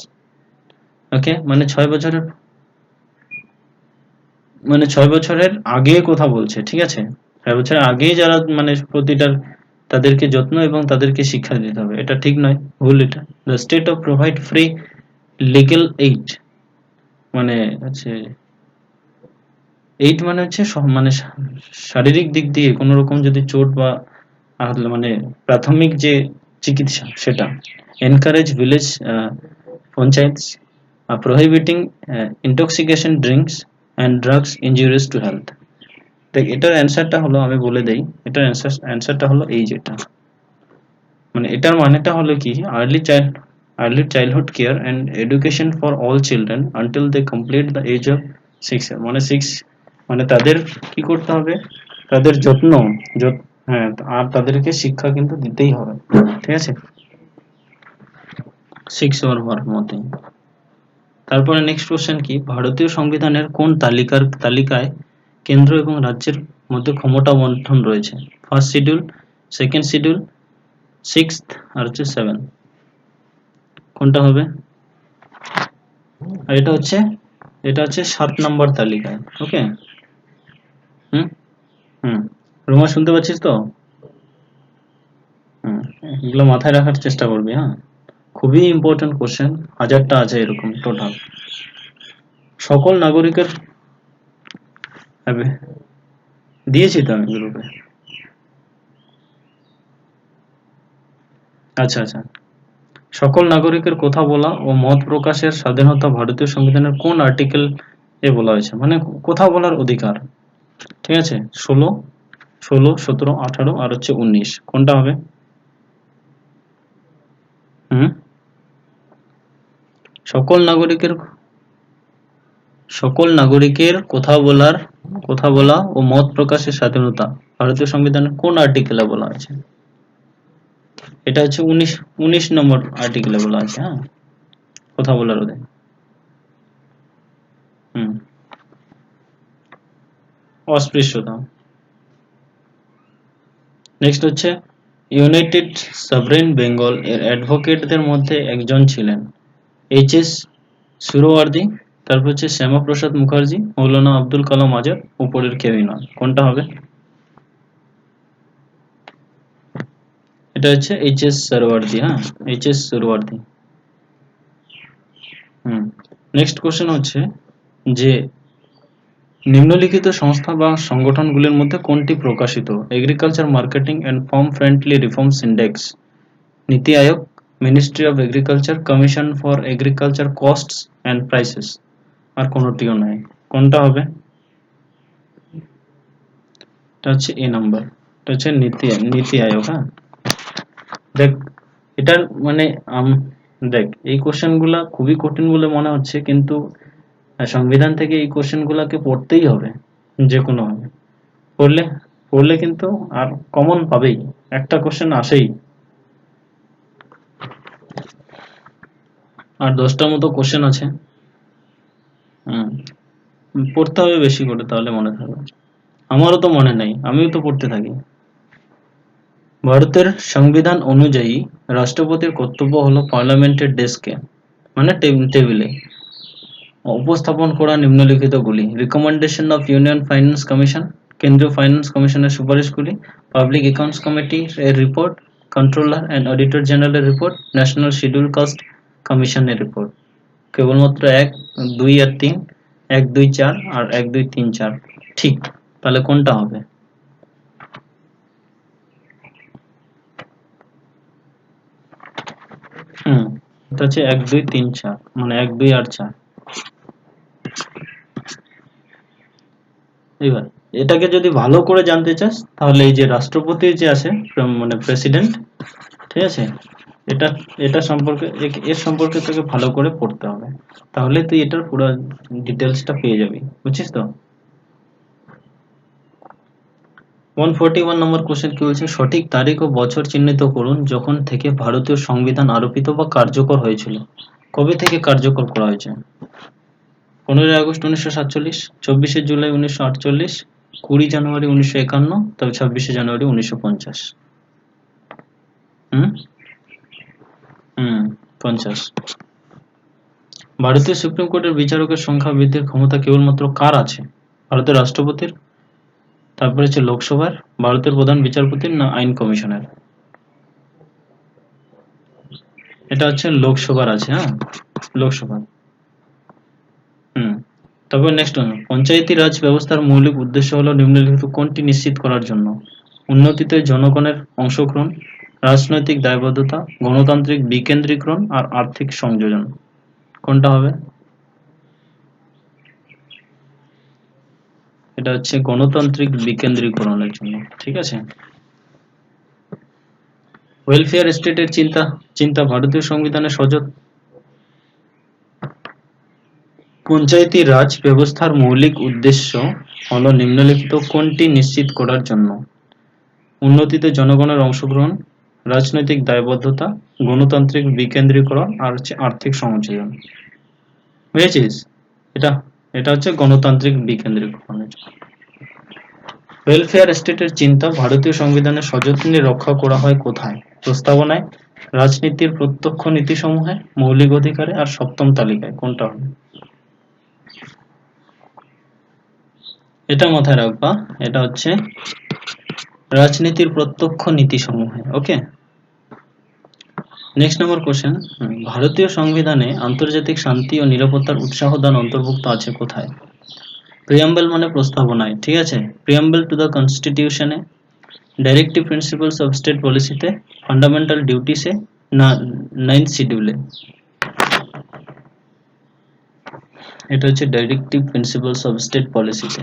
ওকে, মানে 6 বছরের আগে কথা বলছে, ঠিক আছে? 6 বছরের আগেই যারা মানে প্রতিটার তাদেরকে যত্ন এবং তাদেরকে শিক্ষা দিতে হবে, এটা ঠিক নয়, ভুল এটা। The state of provide free legal aid, মানে হচ্ছে এইড মানে হচ্ছে মানে শারীরিক দিক দিয়ে কোনো রকম যদি চোট বা মানে প্রাথমিক যে চিকিৎসা সেটা। Encourage village panchayats prohibiting intoxication drinks and drugs injurious to health. তো এটার অ্যান্সারটা হলো, আমি বলে দেই, এটার অ্যান্সারটা হলো এই যেটা, মানে এটার মানেটা হলো কি, early childhood care and education for all children until they complete the age of 6 year, মানে 6, মানে তাদের কি করতে হবে, তাদের যত্ন, হ্যাঁ, আর তাদেরকে শিক্ষা কিন্তু দিতেই হবে, ঠিক আছে, 6 ইয়ার হওয়ার মধ্যে। তারপরে নেক্সট কোশ্চেন কি, ভারতীয় সংবিধানের কোন তালিকায় কেন্দ্র এবং রাজ্যের মধ্যে ক্ষমতা বন্টন রয়েছে? First schedule, second schedule, sixth, আর হচ্ছে 7, কোনটা হবে? আর এটা হচ্ছে 7 নম্বর তালিকায়। ওকে, হুম হুম রোমা, শুনতে পাচ্ছিস তো? হুম, এগুলো মাথায় রাখার চেষ্টা করবি, হ্যাঁ, খুবই ইম্পর্টেন্ট কোশ্চেন, 1000টা আছে এরকম টোটাল। সকল নাগরিকের, দিয়েছি তো আমি গ্রুপে। আচ্ছা আচ্ছা, সকল নাগরিকের কথা বলা ও মত প্রকাশের স্বাধীনতা ভারতীয় সংবিধানের কোন আর্টিকেল এ বলা হয়েছে? মানে কথা বলার অধিকার, ঠিক আছে, 16, 17, 18 আর হচ্ছে 19, কোনটা হবে? হুম, সকল নাগরিকের কথা বলা ও মত প্রকাশের স্বাধীনতা ভারতীয় সংবিধানের কোন আর্টিকেলে বলা হয়েছে? এটা হচ্ছে 19 নম্বর আর্টিকেলে বলা আছে, হ্যাঁ, কথা বলার অধিকার। হুম, অস্পৃশ্যতা। নেক্সট হচ্ছে, ইউনাইটেড সভরেন বেঙ্গল এর অ্যাডভোকেটদের মধ্যে একজন ছিলেন এইচ.এস. সুহরাওয়ার্দী, তারপর হচ্ছে শ্যামাপ্রসাদ মুখার্জি, মৌলানা আব্দুল কালাম আজাদ, উপরের কেউই নয়, কোনটা হবে? এটা হচ্ছে এইচ.এস. সুহরাওয়ার্দী, হ্যাঁ, H S. Suhrawardy. Hmm, next question হচ্ছে যে নিম্নলিখিত সংস্থা বা সংগঠনগুলির মধ্যে কোনটি প্রকাশিত? Agriculture marketing and farm friendly reforms index, NITI Aayog, ministry of agriculture, commission for agriculture costs and prices, আর কোনোটিও নয়, কোনটা হবে? এটা হচ্ছে এ নাম্বার, এটা হচ্ছে নীতি আয়োগ, হ্যাঁ। দেখ, এটার মানে দেখ, এই কোশ্চেন গুলা খুবই কঠিন বলে মনে হচ্ছে, কিন্তু সংবিধান থেকে এই কোশ্চেন গুলাকে পড়তেই হবে যে কোনো ভাবে, পড়লে পড়লে কিন্তু আর কমন পাবেই, একটা কোশ্চেন আসেই, আর 10টার মতো কোশ্চেন আছে। হুম, পড়তে হবে বেশি করে, তাহলে মনে থাকবে। আমারও তো মনে নাই, আমিও তো পড়তে থাকি। ভারতের সংবিধান অনুযায়ী রাষ্ট্রপতির কর্তব্য হলো পার্লামেন্টের ডেস্কে, মানে টেবিলে উপস্থাপন করা নিম্নলিখিতগুলি: recommendation of union finance commission, কেন্দ্রীয় ফাইন্যান্স কমিশনের সুপারিশগুলি, পাবলিক অ্যাকাউন্টস কমিটি এর রিপোর্ট, কন্ট্রোলার অ্যান্ড অডিটর জেনারেলের রিপোর্ট, ন্যাশনাল শিডিউল কাস্ট কমিশনের রিপোর্ট। কেবলমাত্র 1, 2 আর 3, 1, 2, 4 আর 1, 2, 3, 4 ঠিক, তাহলে কোনটা হবে? হুম, এটা হচ্ছে 1, 2, 3, 4, মানে 1, 2 আর 4। এবার এটাকে যদি ভালো করে জানতে চাস, তাহলে এই যে রাষ্ট্রপতি যে আছে, মানে প্রেসিডেন্ট, ঠিক আছে, এটা এটা সম্পর্কে এর সম্পর্কে তোকে ভালো করে পড়তে হবে, তাহলে তুই এটার পুরো ডিটেলসটা পেয়ে যাবি, বুঝছিস তো? 141 নম্বর কোশ্চেন কি বলছে, সঠিক তারিখ ও বছর চিহ্নিত করুন যখন থেকে ভারতীয় সংবিধান আরোপিত বা কার্যকর হয়েছিল। কবে থেকে কার্যকর করা হয়েছে? 15ই আগস্ট 1947, 24শে জুলাই 1948, 20ই জানুয়ারি 1951, তবে 26শে জানুয়ারি 1950। হুম 50। ভারতীয় সুপ্রিম কোর্টের বিচারকের সংখ্যা বৃদ্ধির ক্ষমতা কেবলমাত্র কার আছে? ভারতের রাষ্ট্রপতির, তারপরে হচ্ছে লোকসভার, ভারতের প্রধান বিচারপতির, না আইন কমিশনের? এটা হচ্ছে লোকসভার আছে। হ্যাঁ, লোকসভা। তারপর নেক্সট, পঞ্চায়েতি রাজ ব্যবস্থার মৌলিক উদ্দেশ্য হলো নিম্নলিখিত কোনটি নিশ্চিত করার জন্য? উন্নতিতে জনগণের অংশগ্রহণ, রাজনৈতিক দায়বদ্ধতা, গণতান্ত্রিক বিকেন্দ্রীকরণ আর আর্থিক সংযোজন। কোনটা হবে? এটা হচ্ছে গণতান্ত্রিক বিকেন্দ্রীকরণের জন্য। ঠিক আছে। ওয়েলফেয়ার স্টেটের চিন্তা চিন্তা ভারতীয় সংবিধানের সজত। পঞ্চায়েতি রাজ ব্যবস্থার মৌলিক উদ্দেশ্য হলো নিম্নলিখিত কোনটি নিশ্চিত করার জন্য? উন্নতিতে জনগণের অংশগ্রহণ, রাজনৈতিক দায়বদ্ধতা, গণতান্ত্রিক বিকেন্দ্রীকরণ আর হচ্ছে আর্থিক সংযোজন। বুঝেছিস? এটা এটা হচ্ছে গণতান্ত্রিক বিকেন্দ্রীকরণের। ওয়েলফেয়ার স্টেটের চিন্তা ভারতীয় সংবিধানের সযত্নে রক্ষা করা হয় কোথায়? প্রস্তাবনায়, রাজনীতির প্রত্যক্ষ নীতিসমূহে, মৌলিক অধিকারে আর সপ্তম তালিকায়। কোনটা হবে? এটা মাথায় রাখবা, এটা হচ্ছে রাজনীতির প্রত্যক্ষ নীতিসমূহে। ওকে। নেক্সট নম্বর কোশ্চেন, ভারতীয় সংবিধানে আন্তর্জাতিক শান্তি ও নিরাপত্তার উৎসাহ দান অন্তর্ভুক্ত আছে কোথায়? প্রিয়াম্বল মানে প্রস্তাবনায়। ঠিক আছে। প্রিয়াম্বল টু দ্য কনস্টিটিউশনে, ডাইরেক্টিভ প্রিন্সিপালস অফ স্টেট পলিসিতে, ফান্ডামেন্টাল ডিউটিসে, না নাইন্থ শিডিউলে? এটা হচ্ছে ডাইরেক্টিভ প্রিন্সিপালস অফ স্টেট পলিসিতে।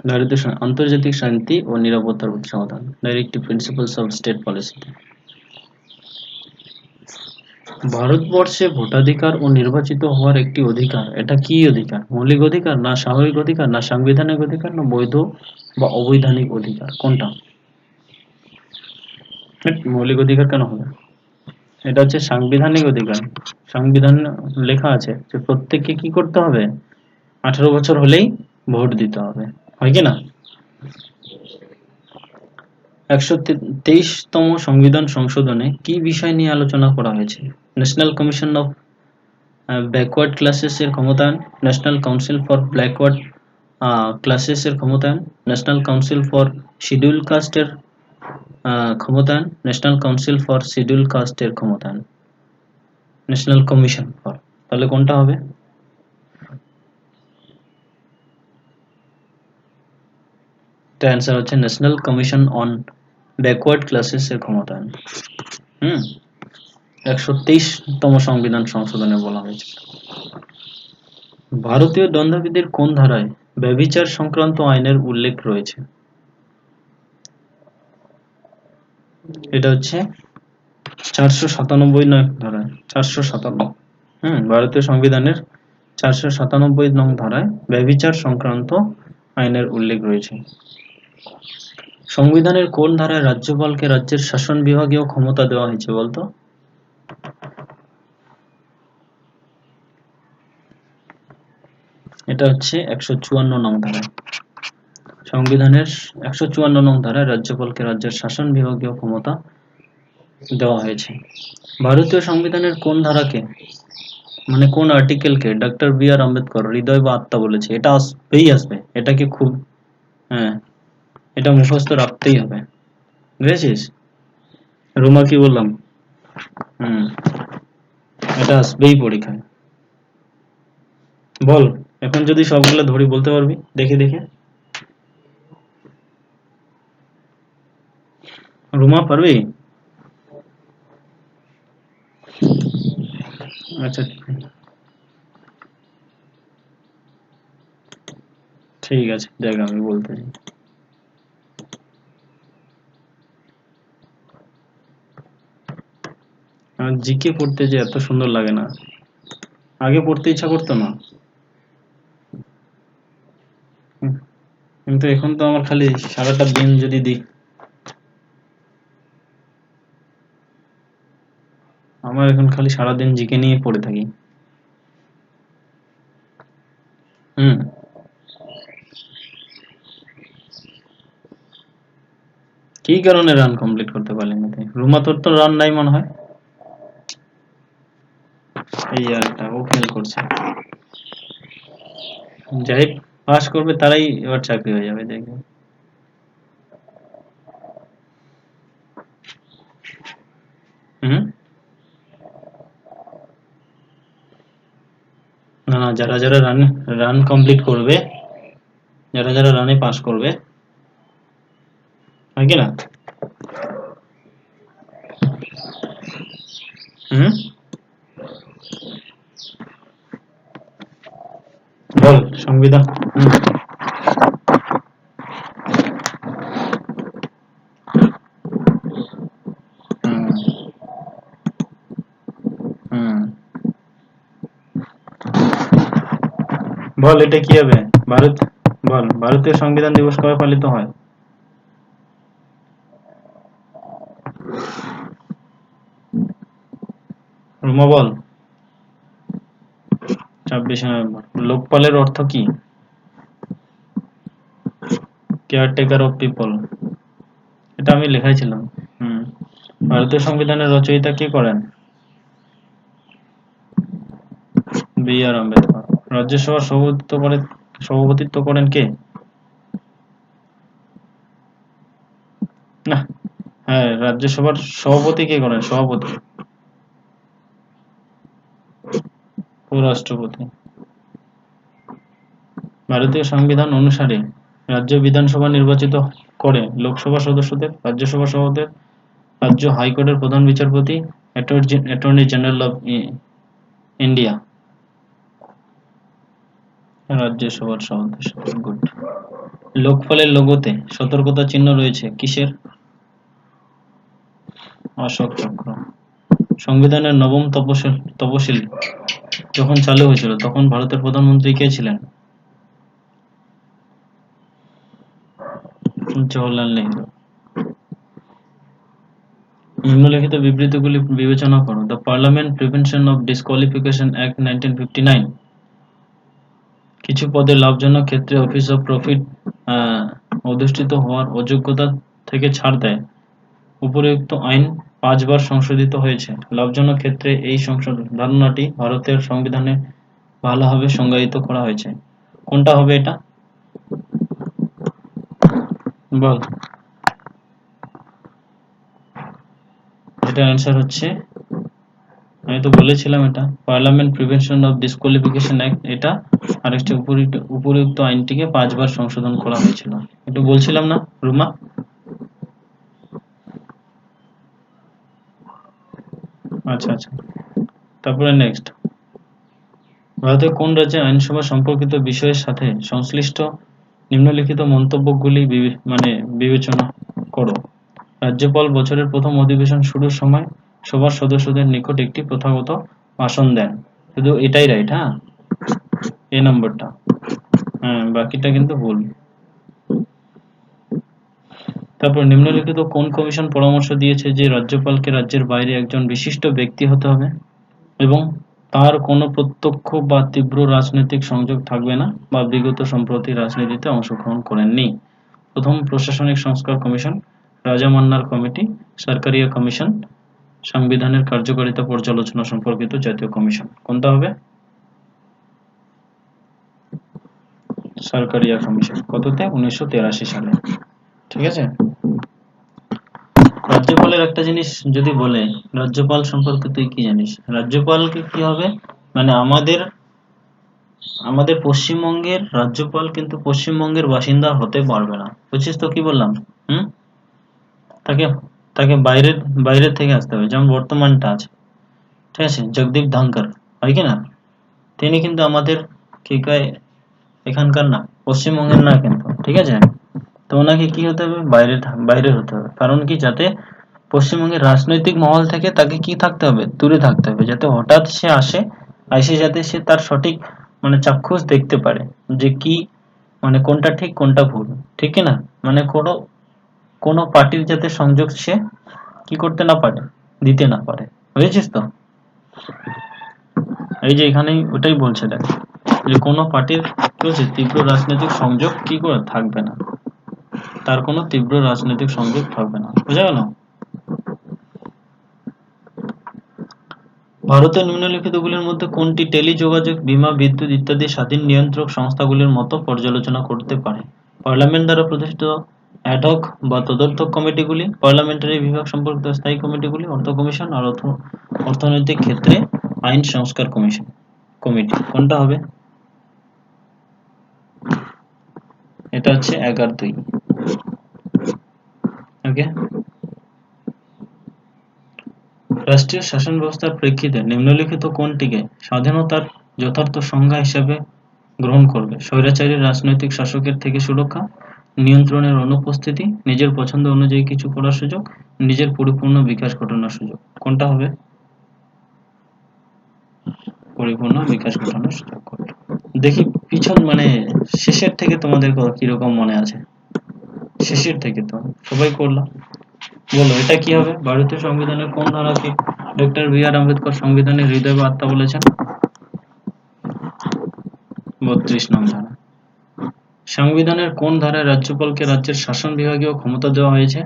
ভারতীয় আন্তর্জাতিক শান্তি ও নিরাপত্তার উৎসাহ দান, ডাইরেক্টিভ প্রিন্সিপালস অফ স্টেট পলিসিতে। ভারতবর্ষে ভোটাধিকার ও নির্বাচিত হওয়ার একটি অধিকার, এটা কি অধিকার? মৌলিক অধিকার, না স্বাভাবিক অধিকার, না সাংবিধানিক অধিকার, না বৈধ বা অবৈধানিক অধিকার? কোনটা? মৌলিক অধিকার কেন হবে? এটা হচ্ছে সাংবিধানিক অধিকার। সংবিধান লেখা আছে যে প্রত্যেককে কি করতে হবে? 18 বছর হলেই ভোট দিতে হবে, হয় কি না? 123তম সংবিধান সংশোধনে কি বিষয় নিয়ে আলোচনা করা হয়েছে? National commission of backward classes এর ক্ষমতায়ন, national council for backward classes এর ক্ষমতায়ন, national council for schedule caste এর ক্ষমতায়ন, national council for schedule caste এর ক্ষমতায়ন, ন্যাশনাল কমিশন ফর। তাহলে কোনটা হবে? এটা অ্যান্সার হচ্ছে national commission on backward classes এর ক্ষমতায়ন। 123তম সংবিধান সংশোধনে বলা হয়েছে। ভারতীয় দণ্ডবিধির কোন ধারায় ব্যভিচার সংক্রান্ত আইনের উল্লেখ রয়েছে? এটা হচ্ছে 497 নং ধারায়। 457। ভারতীয় সংবিধানের 497 নং ধারায় ব্যভিচার সংক্রান্ত আইনের উল্লেখ রয়েছে। সংবিধানের কোন ধারায় রাজ্যপালকে রাজ্যের শাসন বিভাগীয় ক্ষমতা দেওয়া হয়েছে বলতো? এটা হচ্ছে 154 নং ধারায়। সংবিধানের 154 নং ধারায় রাজ্যপালকে রাজ্যের শাসন বিভাগীয় ক্ষমতা দেওয়া হয়েছে। ভারতীয় সংবিধানের কোন ধারাকে, মানে কোন আর্টিকেলকে ডক্টর বি আর আম্বেদকর হৃদয় বা আত্মা বলেছে? এটা আসবেই আসবে, এটাকে খুব, হ্যাঁ, এটা মুখস্থ রাখতেই হবে। বুঝেছিস? রুমা কি বললাম? এটা আসবেই পরীক্ষায়। বল, এখন যদি সবগুলো ধরি বলতে পারবি? দেখে দেখে। রুমা পারবি? আচ্ছা ঠিক আছে, দেখ আমি বলতেছি। আমার জিকে পড়তে যে এত সুন্দর লাগে না, আগে পড়তে ইচ্ছা করতো না, কিন্তু এখন তো আমার খালি সারাটা দিন যদি দিই, আমার এখন খালি সারাদিন জিকে নিয়ে পড়ে থাকি। হুম। কি কারণে রান কমপ্লিট করতে পারলি না তুই? রুমা তোর তো রান নাই মনে হয়। এই আরেকটা ও ফেল করছে, যাই পাস করবে তারাই এবার চাকরি হয়ে যাবে দেখবে। হুম, না না, যারা যারা রান রান কমপ্লিট করবে, যারা যারা রানে পাস করবে, হয় কি না? হুম, বল সংবিধান। হুম, হুম, হুম, বল এটা কি হবে? ভারত, বল ভারতীয় সংবিধান দিবস কবে পালিত হয়? রুমা বল। 26শে নভেম্বর। লোকপালের অর্থ কি? Caretaker of people. এটা আমি লেখাইছিলাম। হুম, ভারতীয় সংবিধানের রচয়িতা কে করেন? বি.আর. আম্বেদকর। রাজ্যসভার সভাপতিত্ব করেন কে? না, হ্যাঁ, রাজ্যসভার সভাপতি কে করেন? সভাপতি উপরাষ্ট্রপতি। ভারতীয় সংবিধান অনুসারে রাজ্য বিধানসভা নির্বাচিত করে লোকসভা সদস্যদের, রাজ্যসভা সভাপতি, রাজ্য হাইকোর্টের প্রধান বিচারপতি, অ্যাটর্নি জেনারেল অফ ইন্ডিয়া। রাজ্যসভার সদস্য। গুড। লোকপালের লোগোতে সতর্কতা চিহ্ন রয়েছে কিসের? অশোক চক্র। সংবিধানের নবম তপশিল যখন চালু হয়েছিল তখন ভারতের প্রধানমন্ত্রী কে ছিলেন? জওহরলাল নেহরু। নিম্নলিখিত বিবৃতিগুলি বিবেচনা করো। The parliament prevention of disqualification act 1959 কিছু পদে লাভজনক ক্ষেত্রে অফিস অফ প্রফিট অধিষ্ঠিত হওয়ার অযোগ্যতা থেকে ছাড় দেয়। উপরিউক্ত আইন 5 বার সংশোধিত হয়েছে। লাভজনক ক্ষেত্রে এই ধারণাটি ভারতের সংবিধানে ভালোভাবে সংজ্ঞায়িত করা হয়েছে। কোনটা হবে এটা? বল। এটা অ্যান্সার হচ্ছে, আমি তো বলেছিলাম এটা parliament prevention of disqualification act, এটা আরেকটা উপরিউক্ত আইনটিকে 5 বার সংশোধন করা হয়েছিল। একটু বলছিলাম না রুমা? আচ্ছা আচ্ছা, তারপরে নেক্সট। ভারতের কোন রাজ্যের আইনসভা সম্পর্কিত বিষয়ের সাথে সংশ্লিষ্ট নিম্নলিখিত মন্তব্যগুলি বিবেচনা করো। রাজ্যপাল বছরের প্রথম অধিবেশন শুরুর সময় সভার সদস্যদের নিকট একটি প্রথাগত ভাষণ দেন। শুধু এটাই রাইট, হ্যাঁ, এই নম্বরটা। হ্যাঁ, বাকিটা কিন্তু ভুল। তারপর নিম্নলিখিত কোন কমিশন পরামর্শ দিয়েছে যে রাজ্যপালকে রাজ্যের বাইরে একজন বিশিষ্ট ব্যক্তি হতে হবে এবং তার কোনো প্রত্যক্ষ বা তীব্র রাজনৈতিক সংযোগ থাকবে না বা বিগত সম্প্রতি রাজনীতিতে অংশগ্রহণ করেননি? প্রথম প্রশাসনিক সংস্কার কমিশন, রাজা মান্নার কমিটি, সরকারিয়া কমিশন, সংবিধানের কার্যকারিতা পর্যালোচনা সম্পর্কিত জাতীয় কমিশন। কোনটা হবে? সরকারিয়া কমিশন। কততে? 1983 সালে। ঠিক আছে। রাজ্যপালের একটা জিনিস যদি বলে, রাজ্যপাল সম্পর্কে তুই কি জানিস? রাজ্যপালকে কি হবে, মানে আমাদের আমাদের পশ্চিমবঙ্গের রাজ্যপাল কিন্তু পশ্চিমবঙ্গের বাসিন্দা হতে পারবে না। বুঝছিস তো কি বললাম? হুম, তাকে তাকে বাইরের বাইরের থেকে আসতে হবে, যেমন বর্তমানটা আছে, ঠিক আছে, জগদীপ ধনকর, হয় কি না? তিনি কিন্তু আমাদের কি কয় এখানকার না, পশ্চিমবঙ্গের না কিন্তু, ঠিক আছে। তো ওনাকে কি হতে হবে? বাইরে হতে হবে। কারণ কি? যাতে পশ্চিমবঙ্গের রাজনৈতিক মহল থেকে তাকে কি থাকতে হবে? দূরে থাকতে হবে, যাতে হঠাৎ সে এসে যাতে সে তার সঠিক চাক্ষুষ দেখতে পারে যে কি, কোনটা ঠিক কোনটা ভুল, ঠিক কি না? কোনো কোনো পার্টির যাতে সংযোগ সে কি করতে না পারে, দিতে না পারে। বুঝেছিস তো? এই যে এখানেই ওটাই বলছে, দেখ, যে কোনো পার্টির কি হচ্ছে তীব্র রাজনৈতিক সংযোগ কি করে থাকবে না, তার কোনো তীব্র রাজনৈতিক সংযোগ থাকবে না। বুঝা গেল? ভারতের নিম্নলিখিতগুলির মধ্যে কোনটি টেলিযোগাযোগ, বীমা, বিদ্যুৎ ইত্যাদি স্বাধীন নিয়ন্ত্রক সংস্থাগুলির মতো পর্যালোচনা করতে পারে? পার্লামেন্ট দ্বারা প্রতিষ্ঠিত অ্যাডহক বা তদর্থক কমিটিগুলি, পার্লামেন্টারি বিভাগ সম্পর্কিত স্থায়ী কমিটিগুলি, অর্থ কমিশন আর অর্থনৈতিক ক্ষেত্রে আইন সংস্কার কমিটি। কোনটা হবে? এটা হচ্ছে ১১-২। ওকে। রাষ্ট্রীয় শাসন ব্যবস্থার প্রেক্ষিতে নিম্নলিখিত কোনটিকে স্বাধীনতার যথার্থ সংজ্ঞা হিসেবে গ্রহণ করবে? স্বৈরাচারী রাজনৈতিক শাসকের থেকে সুরক্ষা, নিয়ন্ত্রণের অনুপস্থিতি, নিজের পছন্দ অনুযায়ী কিছু করার সুযোগ, নিজের পরিপূর্ণ বিকাশ ঘটানোর সুযোগ। কোনটা হবে? পরিপূর্ণ বিকাশ ঘটানোর সুযোগ। দেখি পিছন মানে শেষের থেকে তোমাদের কিরকম মনে আছে? শেষের থেকে তো সবাই করলাম। বলো এটা কি হবে? ভারতীয় সংবিধানের কোন ধারাকে ডক্টর বি আর আম্বেদকর সংবিধানের হৃদয় বা আত্মা বলেছেন? ৩২ নং ধারা। সংবিধানের কোন ধারায় রাজ্যপালকে রাজ্যের শাসন বিভাগীয় ক্ষমতা দেওয়া হয়েছে?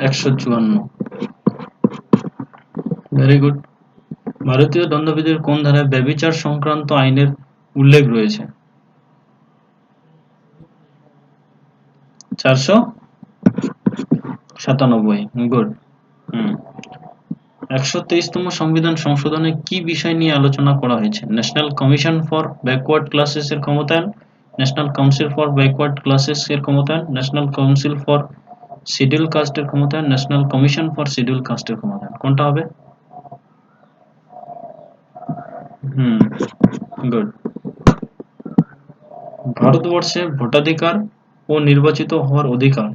১৫৪। Very good. ভারতীয় দণ্ডবিধির কোন ধারায় ব্যভিচার সংক্রান্ত আইনের উল্লেখ রয়েছে? ৪৯৭। গুড। ১২৩তম সংবিধান সংশোধনে কি বিষয় নিয়ে আলোচনা করা হয়েছে? National commission for backward classes এর ক্ষমতায়ন, national council for backward classes এর ক্ষমতায়ন, national council for schedule caste এর ক্ষমতায়ন, national commission for schedule caste এর ক্ষমতায়ন। কোনটা হবে? গুড। ভারতবর্ষে ভোটাধিকার ও নির্বাচিত হওয়ার অধিকার,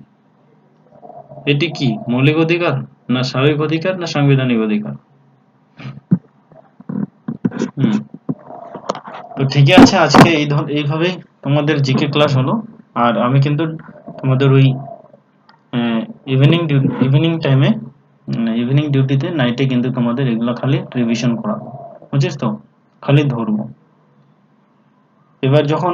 এটি কি মৌলিক অধিকার, না স্বাভাবিক অধিকার, না সাংবিধানিক অধিকার? তো ঠিকই আছে, আজকে এইভাবেই তোমাদের জিকে ক্লাস হলো। আর আমি কিন্তু তোমাদের ওই ইভিনিং টাইমে, ইভিনিং ডিউটিতে নাইটে কিন্তু তোমাদের এগুলো খালি রিভিশন করাবো, বুঝিস তো? খালি ধরবো। এবার যখন